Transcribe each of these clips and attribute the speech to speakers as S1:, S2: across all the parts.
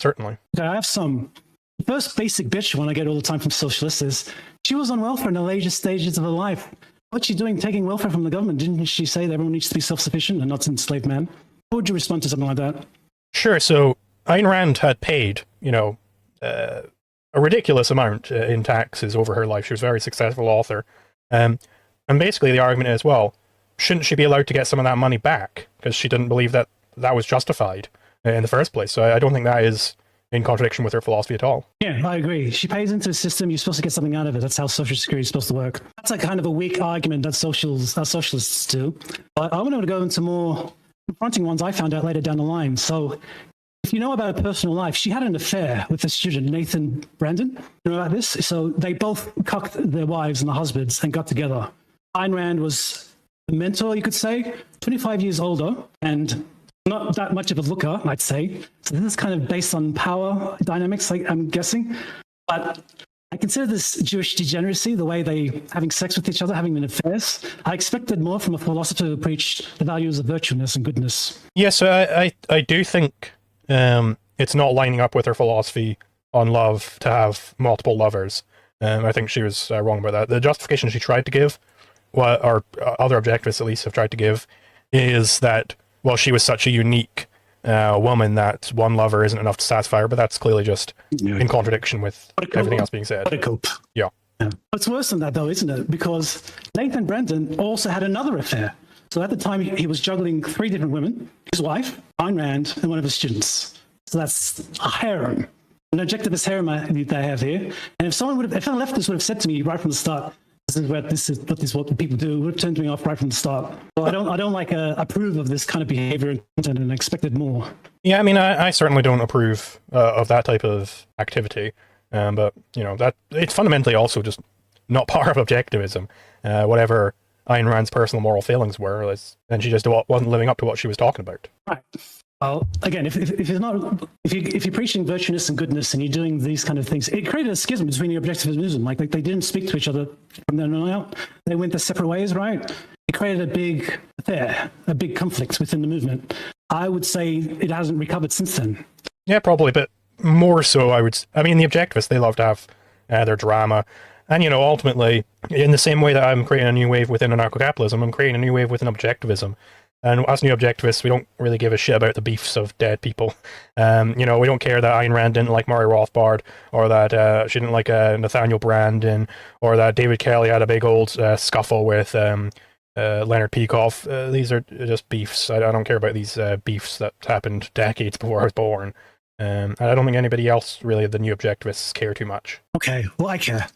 S1: certainly.
S2: Okay, I have some. The first basic bitch one I get all the time from socialists is she was on welfare in the later stages of her life. What's she doing taking welfare from the government? Didn't she say that everyone needs to be self-sufficient and not enslaved man? How would you respond to something like that?
S1: Sure. So Ayn Rand had paid, a ridiculous amount in taxes over her life. She was a very successful author. And basically the argument is, well, shouldn't she be allowed to get some of that money back? Because she didn't believe that that was justified in the first place. So I don't think that is in contradiction with her philosophy at all.
S2: Yeah, I agree. She pays into the system. You're supposed to get something out of it. That's how Social Security is supposed to work. That's a kind of a weak argument that socialists do. But I want to go into more confronting ones I found out later down the line. So if you know about her personal life, she had an affair with a student, Nathan Brandon. You know about this? So they both cucked their wives and their husbands and got together. Ayn Rand was a mentor, you could say, 25 years older and not that much of a looker, I'd say. So this is kind of based on power dynamics, like I'm guessing. But I consider this Jewish degeneracy, the way they having sex with each other, having an affairs. I expected more from a philosopher who preached the values of virtuousness and goodness.
S1: Yes, I do think it's not lining up with her philosophy on love to have multiple lovers. I think she was wrong about that. The justification she tried to give, or other objectivists at least have tried to give, is that, well, she was such a unique woman that one lover isn't enough to satisfy her, but that's clearly just in contradiction with everything else being said.
S2: What a cope.
S1: Yeah.
S2: It's worse than that, though, isn't it? Because Nathan Brandon also had another affair. So at the time, he was juggling 3 different women, his wife, Ayn Rand, and one of his students. So that's a harem, an objectivist harem they have here. And if a leftist would have said to me right from the start, this is what people do, it would have turned me off right from the start. So I don't approve of this kind of behavior and content, and expected more.
S1: Yeah, I mean, I certainly don't approve of that type of activity. But that it's fundamentally also just not part of objectivism. Whatever Ayn Rand's personal moral failings were, and she just wasn't living up to what she was talking about.
S2: Right. Well, again, if you're preaching virtuousness and goodness and you're doing these kind of things, it created a schism between the objectivism. Like they didn't speak to each other from then on out. They went their separate ways, right? It created a big affair, a big conflict within the movement. I would say it hasn't recovered since then. Yeah,
S1: probably, but more so, I mean, the objectivists, they love to have their drama. And, ultimately, in the same way that I'm creating a new wave within anarcho-capitalism, I'm creating a new wave within objectivism. And as new objectivists, we don't really give a shit about the beefs of dead people. We don't care that Ayn Rand didn't like Murray Rothbard, or that she didn't like Nathaniel Brandon, or that David Kelly had a big old scuffle with Leonard Peikoff. These are just beefs. I don't care about these beefs that happened decades before I was born. I don't think anybody else, really, the new objectivists, care too much.
S2: Okay, well, I care.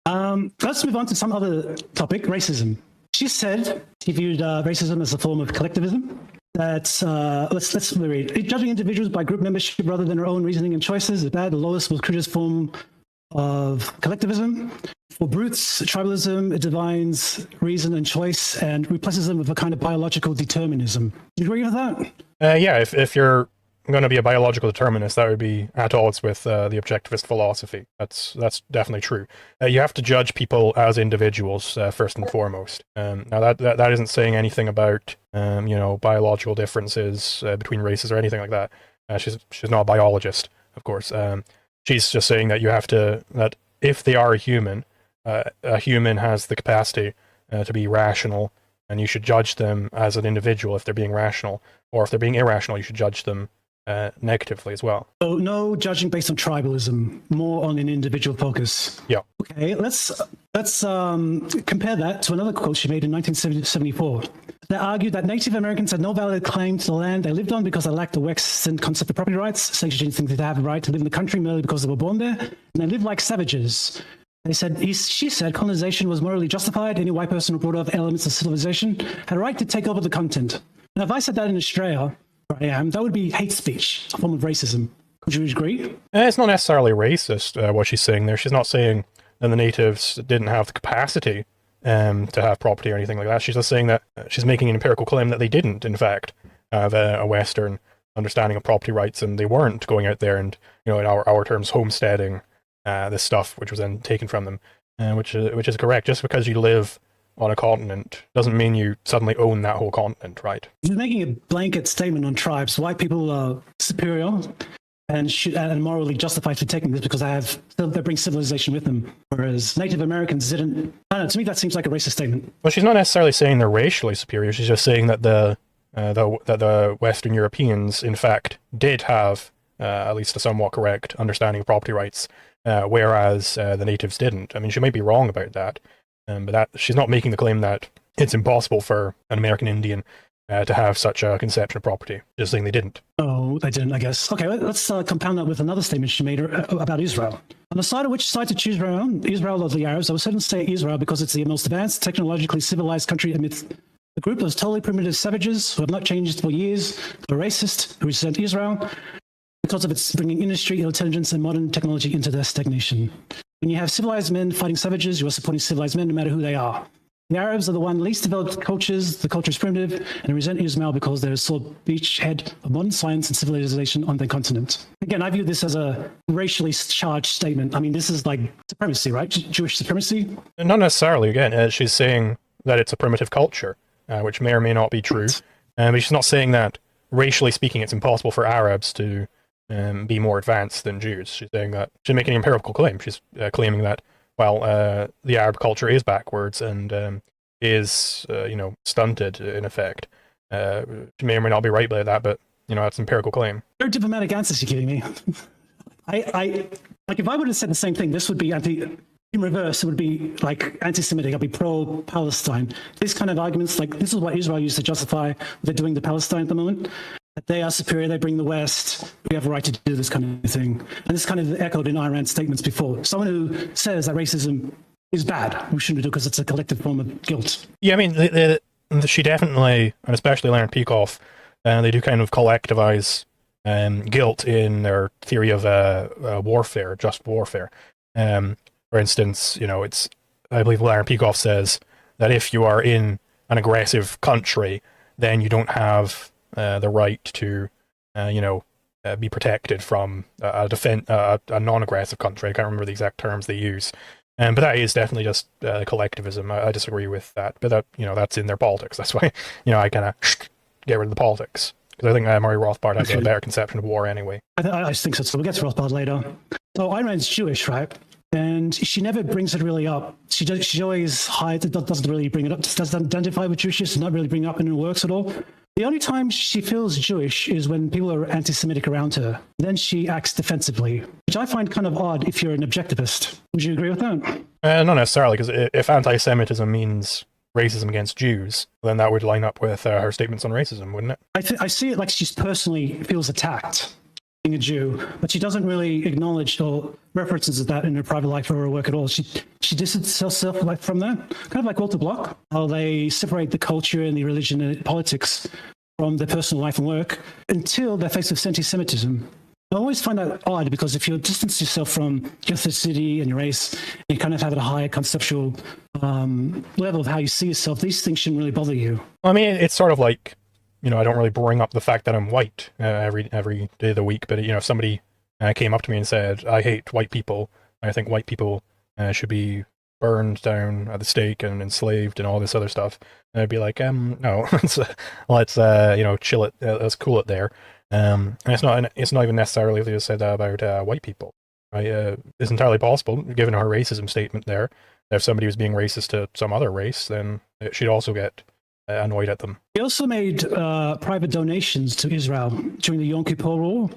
S2: Let's move on to some other topic, racism. She said she viewed racism as a form of collectivism. That's, let's read. Judging individuals by group membership rather than their own reasoning and choices is bad. The lowest, most crudest form of collectivism. For brutes, tribalism, it divines reason and choice and replaces them with a kind of biological determinism. Do you agree with that?
S1: Yeah, if you're going to be a biological determinist, that would be at odds with the objectivist philosophy. That's definitely true. You have to judge people as individuals first and foremost. Now that isn't saying anything about biological differences between races or anything like that. She's not a biologist, of course. She's just saying that that if they are a human has the capacity to be rational, and you should judge them as an individual if they're being rational, or if they're being irrational, you should judge them negatively as well.
S2: So no judging based on tribalism, more on an individual focus.
S1: Yeah.
S2: Okay, let's compare that to another quote she made in 1974. They argued that Native Americans had no valid claim to the land they lived on because they lacked the Western concept of property rights. So she didn't think they'd have the right to live in the country merely because they were born there, and they lived like savages. She said colonization was morally justified. Any white person who brought up elements of civilization had a right to take over the content. Now, if I said that in Australia, where I am, that would be hate speech, a form of racism. Would you agree?
S1: It's not necessarily racist, what she's saying there. She's not saying that the natives didn't have the capacity to have property or anything like that. She's just saying that she's making an empirical claim that they didn't, in fact, have a Western understanding of property rights, and they weren't going out there and, in our terms, homesteading this stuff, which was then taken from them, which is correct. Just because you live on a continent doesn't mean you suddenly own that whole continent, right?
S2: You're making a blanket statement on tribes. White people are superior. and morally justified for taking this because they bring civilization with them, whereas Native Americans didn't. I don't know, to me, that seems like a racist statement.
S1: Well, she's not necessarily saying they're racially superior. She's just saying that the Western Europeans, in fact, did have at least a somewhat correct understanding of property rights, whereas the natives didn't. I mean, she might be wrong about that, but she's not making the claim that it's impossible for an American Indian to have such a conception of property. Just saying they didn't.
S2: Oh, they didn't, I guess. Okay, let's compound that with another statement she made about Israel. On the side of which side to choose around, Israel or the Arabs, I would certainly say Israel because it's the most advanced, technologically civilized country amidst a group of totally primitive savages who have not changed for years, who are racist, who resent Israel because of its bringing industry, intelligence, and modern technology into their stagnation. When you have civilized men fighting savages, you are supporting civilized men no matter who they are. The Arabs are the one least developed cultures. The culture is primitive and resent Israel because they're a sore beachhead of modern science and civilization on their continent. Again, I view this as a racially charged statement. I mean, this is like supremacy, right? Jewish supremacy?
S1: Not necessarily. Again, she's saying that it's a primitive culture, which may or may not be true. But she's not saying that, racially speaking, it's impossible for Arabs to be more advanced than Jews. She's saying that she's making an empirical claim. She's claiming that, well, the Arab culture is backwards and is, stunted in effect. She may or may not be right about that, but, that's an empirical claim.
S2: Very diplomatic answers you're giving me. Like, if I would have said the same thing, this would be in reverse, it would be like anti-Semitic. I'd be pro-Palestine. These kind of arguments, like this is what Israel used to justify what they're doing to Palestine at the moment. That they are superior, they bring the West, we have a right to do this kind of thing. And this kind of echoed in Ayn Rand's statements before. Someone who says that racism is bad, we shouldn't do it because it's a collective form of guilt. Yeah,
S1: I mean, she definitely, and especially Leonard Peikoff, they do kind of collectivize guilt in their theory of warfare, just warfare. For instance, I believe Leonard Peikoff says that if you are in an aggressive country, then you don't have the right to, be protected from a non-aggressive country. I can't remember the exact terms they use. But that is definitely just collectivism. I disagree with that. But that, that's in their politics. That's why, I kind of get rid of the politics. Because I think Murray Rothbard has a better conception of war anyway.
S2: I think so. So we'll get to Rothbard later. So Ayn Rand's Jewish, right? And she never brings it really up. She always hides it, doesn't really bring it up, doesn't identify with Jewishness, does not really bring it up in her works at all. The only time she feels Jewish is when people are anti-Semitic around her. Then she acts defensively, which I find kind of odd if you're an objectivist. Would you agree with that?
S1: Not necessarily, because if anti-Semitism means racism against Jews, then that would line up with her statements on racism, wouldn't it?
S2: I see it like she personally feels attacked being a Jew, but she doesn't really acknowledge or references that in her private life or her work at all. She distances herself from that, kind of like Walter Block, how they separate the culture and the religion and politics from their personal life and work until they're faced with anti-Semitism. I always find that odd because if you distance yourself from your ethnicity and your race, you kind of have a higher conceptual level of how you see yourself. These things shouldn't really bother you.
S1: I mean, it's sort of like, I don't really bring up the fact that I'm white every day of the week, but, if somebody came up to me and said, I hate white people, I think white people should be burned down at the stake and enslaved and all this other stuff, and I'd be like, no, let's chill it, let's cool it there. And it's not even necessarily they just said that about white people, right? It's entirely possible, given her racism statement there, that if somebody was being racist to some other race, then she'd also get annoyed at them.
S2: He also made private donations to Israel during the Yom Kippur War.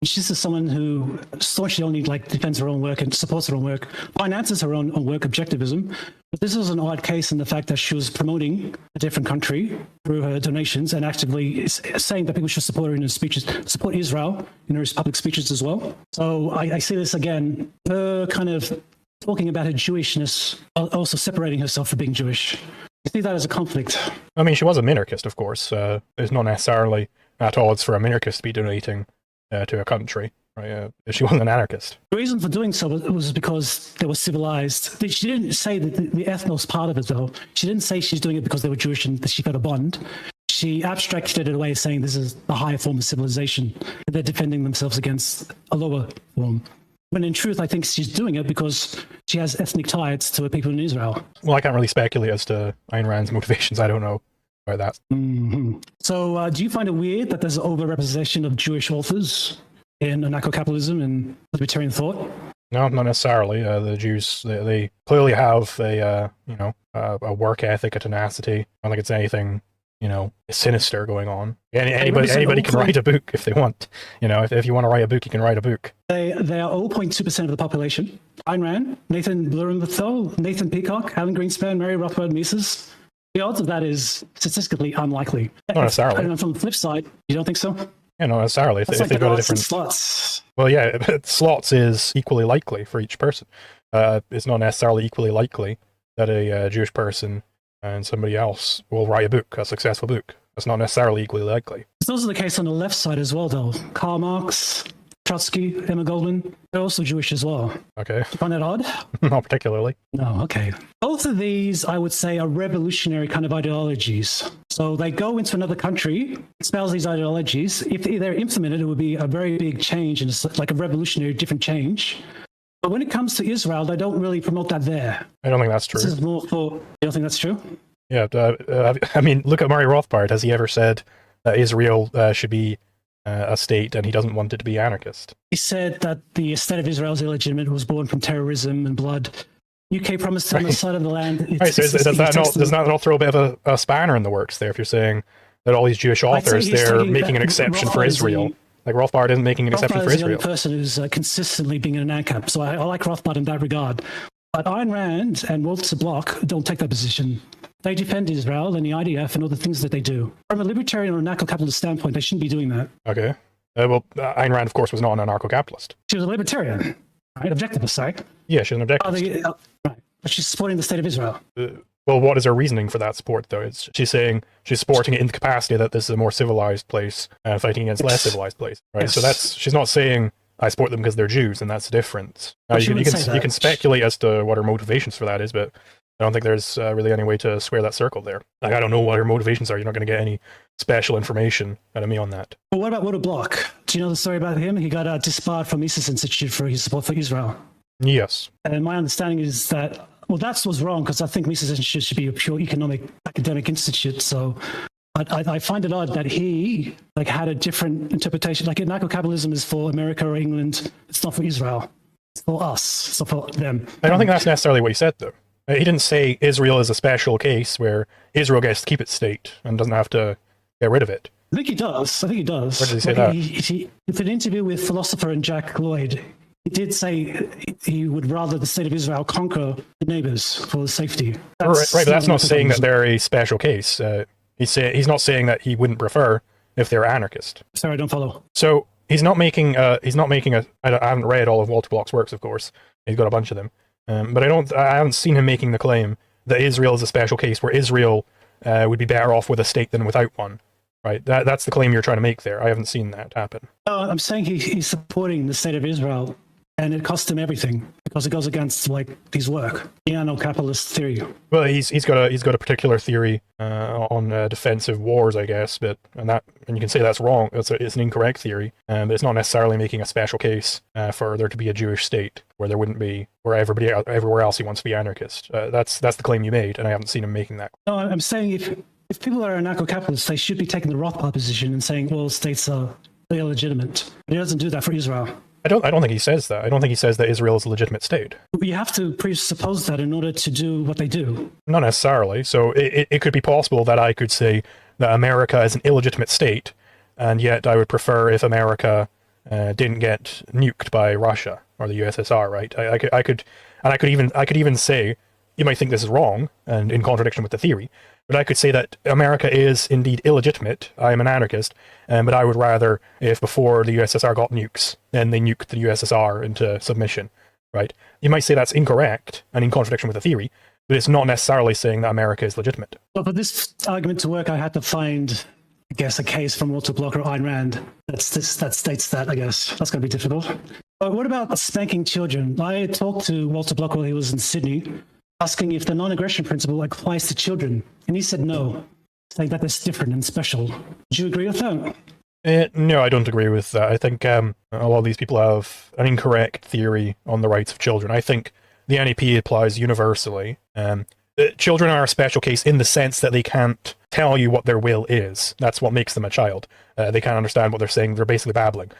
S2: She's just someone who staunchly only defends her own work and supports her own work, finances her own work objectivism. But this is an odd case in the fact that she was promoting a different country through her donations and actively saying that people should support her in her speeches, support Israel in her public speeches as well. So I see this again, her kind of talking about her Jewishness, also separating herself from being Jewish. I see that as a conflict.
S1: I mean, she was a minarchist, of course. It's not necessarily at odds for a minarchist to be donating to a country, right? She wasn't an anarchist.
S2: The reason for doing so was because they were civilized. She didn't say that the ethnos part of it, though. She didn't say she's doing it because they were Jewish and that she got a bond. She abstracted it away, saying this is a higher form of civilization. They're defending themselves against a lower form. When in truth, I think she's doing it because she has ethnic ties to the people in Israel.
S1: Well, I can't really speculate as to Ayn Rand's motivations. I don't know about that.
S2: Mm-hmm. So do you find it weird that there's an overrepresentation of Jewish authors in anarcho-capitalism and libertarian thought?
S1: No, not necessarily. The Jews, they clearly have a work ethic, a tenacity. I don't think it's anything, sinister going on. Anybody can write a book if they want. If you want to write a book, you can write a book.
S2: They are 0.2% of the population. Ayn Rand, Nathan Blumenthal, Nathan Peacock, Alan Greenspan, Mary Rothbard, Mises. The odds of that is statistically unlikely.
S1: Not necessarily.
S2: And from the flip side, you don't think so?
S1: Yeah, not necessarily. If they've got a different
S2: slots.
S1: Well, yeah, but slots is equally likely for each person. It's not necessarily equally likely that a Jewish person and somebody else will write a book, a successful book. That's not necessarily equally likely.
S2: It's also the case on the left side as well, though. Karl Marx, Trotsky, Emma Goldman, they're also Jewish as well.
S1: Okay.
S2: Do you find that odd?
S1: Not particularly.
S2: No, okay. Both of these, I would say, are revolutionary kind of ideologies. So they go into another country, espouse these ideologies. If they're implemented, it would be a very big change, and it's like a revolutionary, different change. But when it comes to Israel, they don't really promote that there.
S1: I don't think that's true.
S2: This is more for... You don't think that's true?
S1: Yeah, I mean, look at Murray Rothbard. Has he ever said that Israel should be a state and he doesn't want it to be anarchist?
S2: He said that the state of Israel is illegitimate, was born from terrorism and blood. UK promised on the side of the land.
S1: Right, so does that not throw a bit of a spanner in the works there if you're saying that all these Jewish authors, they're making an exception for Israel? Like Rothbard isn't making an exception for Israel.
S2: Rothbard is the only person who's consistently being an ancap. So I like Rothbard in that regard. But Ayn Rand and Walter Block don't take that position. They defend Israel and the IDF and all the things that they do. From a libertarian or anarcho-capitalist standpoint, they shouldn't be doing that.
S1: Okay. Ayn Rand, of course, was not an anarcho-capitalist.
S2: She was a libertarian, right? Objectivist, sorry.
S1: Yeah, she's an objectivist.
S2: Right. But she's supporting the state of Israel.
S1: Well, what is her reasoning for that support, though? She's saying she's supporting it in the capacity that this is a more civilized place, fighting against less civilized place, right?
S2: Yes.
S1: So she's not saying I support them because they're Jews, and that's the difference. You can speculate as to what her motivations for that is, but I don't think there's really any way to square that circle there. Like, I don't know what her motivations are. You're not going to get any special information out of me on that.
S2: Well, what about Walter Block? Do you know the story about him? He got disbarred from Mises Institute for his support for Israel.
S1: Yes.
S2: And my understanding is that, well, that was wrong because I think Mises Institute should be a pure economic academic institute. So I find it odd that he had a different interpretation. Like anarcho-capitalism is for America or England. It's not for Israel. It's for us. It's not for them.
S1: I don't think that's necessarily what he said, though. He didn't say Israel is a special case where Israel gets to keep its state and doesn't have to get rid of it.
S2: I think he does. Where did
S1: he say that?
S2: If an interview with philosopher and Jack Lloyd, he did say he would rather the state of Israel conquer the neighbors for the safety.
S1: Right, but that's not saying that they're a special case. He's not saying that he wouldn't prefer if they're anarchist.
S2: Sorry, I don't follow.
S1: So I haven't read all of Walter Block's works, of course. He's got a bunch of them. But I haven't seen him making the claim that Israel is a special case where Israel would be better off with a state than without one. Right? That's the claim you're trying to make there. I haven't seen that happen.
S2: No, I'm saying he's supporting the state of Israel, and it cost him everything because it goes against his work, the anarcho-capitalist theory.
S1: Well, he's got a particular theory on defensive wars, I guess, and you can say that's wrong. It's an incorrect theory, but it's not necessarily making a special case for there to be a Jewish state where there wouldn't be, where everywhere else he wants to be anarchist. That's the claim you made, and I haven't seen him making that.
S2: No, I'm saying if people are anarcho-capitalists, they should be taking the Rothbard position and saying, well, states are illegitimate. But he doesn't do that for Israel.
S1: I don't think he says that. I don't think he says that Israel is a legitimate state.
S2: You have to presuppose that in order to do what they do.
S1: Not necessarily. So it could be possible that I could say that America is an illegitimate state, and yet I would prefer if America didn't get nuked by Russia or the USSR. Right? I could even say, you might think this is wrong and in contradiction with the theory, but I could say that America is indeed illegitimate. I am an anarchist, but I would rather if before the USSR got nukes, then they nuked the USSR into submission, right? You might say that's incorrect and in contradiction with the theory, but it's not necessarily saying that America is legitimate.
S2: Well, for this argument to work, I had to find, I guess, a case from Walter Block or Ayn Rand that states that, I guess. That's going to be difficult. But what about spanking children? I talked to Walter Block while he was in Sydney, asking if the non-aggression principle applies to children. And he said no, saying that that's different and special. Do you agree with that?
S1: No, I don't agree with that. I think a lot of these people have an incorrect theory on the rights of children. I think the NAP applies universally. Children are a special case in the sense that they can't tell you what their will is. That's what makes them a child. They can't understand what they're saying. They're basically babbling.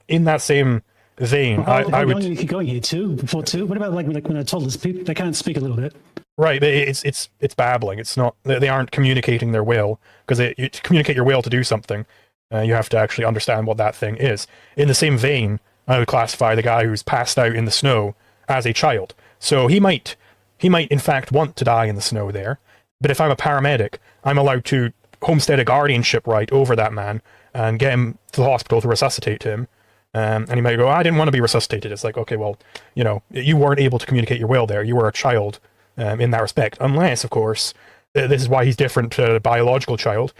S1: In that same vein, I would
S2: keep going here too. Before too, what about like when I told this people they can't speak a little bit?
S1: right. It's babbling. It's not. They aren't communicating their will, because to communicate your will to do something, you have to actually understand what that thing is. In the same vein, I would classify the guy who's passed out in the snow as a child. So he might in fact want to die in the snow there. But if I'm a paramedic, I'm allowed to homestead a guardianship right over that man and get him to the hospital to resuscitate him. And he might go, I didn't want to be resuscitated. It's like, okay, well, you weren't able to communicate your will there. You were a child in that respect. Unless, of course, this is why he's different to a biological child.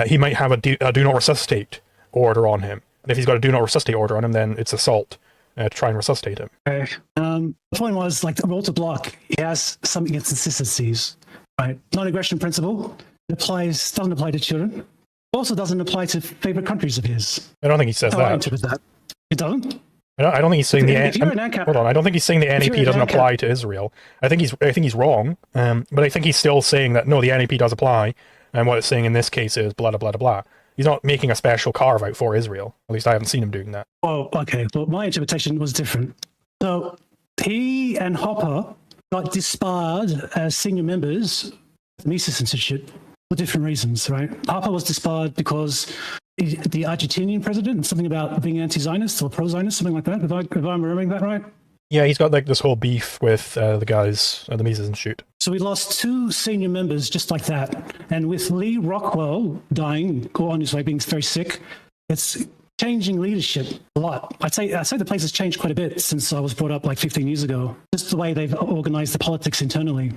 S1: He might have a do not resuscitate order on him. And if he's got a do not resuscitate order on him, then it's assault to try and resuscitate him.
S2: Okay. The point was, like, Walter Block, he has some inconsistencies, right? Non-aggression principle doesn't apply to children. Also doesn't apply to favorite countries of his.
S1: I don't think he says that.
S2: It doesn't?
S1: I don't think he's saying
S2: hold
S1: on. I don't think he's saying the NAP doesn't apply to Israel. I think he's wrong. But I think he's still saying that no, the NAP does apply, and what it's saying in this case is blah blah blah blah. He's not making a special carve out for Israel. At least I haven't seen him doing that.
S2: Oh, okay. Well, my interpretation was different. So he and Hopper got disbarred as senior members of the Mises Institute for different reasons, right? Hopper was disbarred because the Argentinian president, something about being anti-Zionist or pro-Zionist, something like that, if I'm remembering that right.
S1: Yeah, he's got like this whole beef with the guys at the Mises Institute.
S2: So we lost 2 senior members just like that. And with Lee Rockwell dying, or on his way, being very sick, it's changing leadership a lot. I'd say the place has changed quite a bit since I was brought up like 15 years ago. Just the way they've organized the politics internally.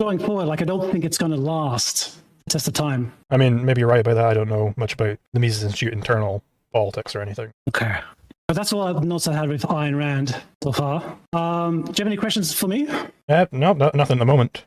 S2: Going forward, like, I don't think it's going to last the test of time. I
S1: mean, maybe you're right about that. I don't know much about the Mises Institute internal politics or anything.
S2: Okay. But that's all I've notes I had with Ayn Rand so far. Do you have any questions for me?
S1: No, nothing at the moment.